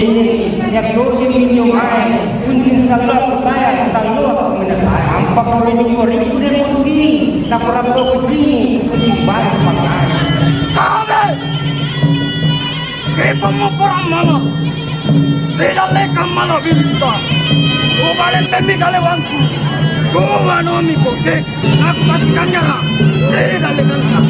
Ini yang dulu minum air, kunjung salah kaya salah menekar. Ampak oleh minum ribu dan muti, nak orang tua kucing, timbal pakai. Kami, kita mau perang mana? Tidak lekang mana bintang. Kau balik demi kalewanku. Kau anu ami kote, nak pastikan nyara. Tidak lekang.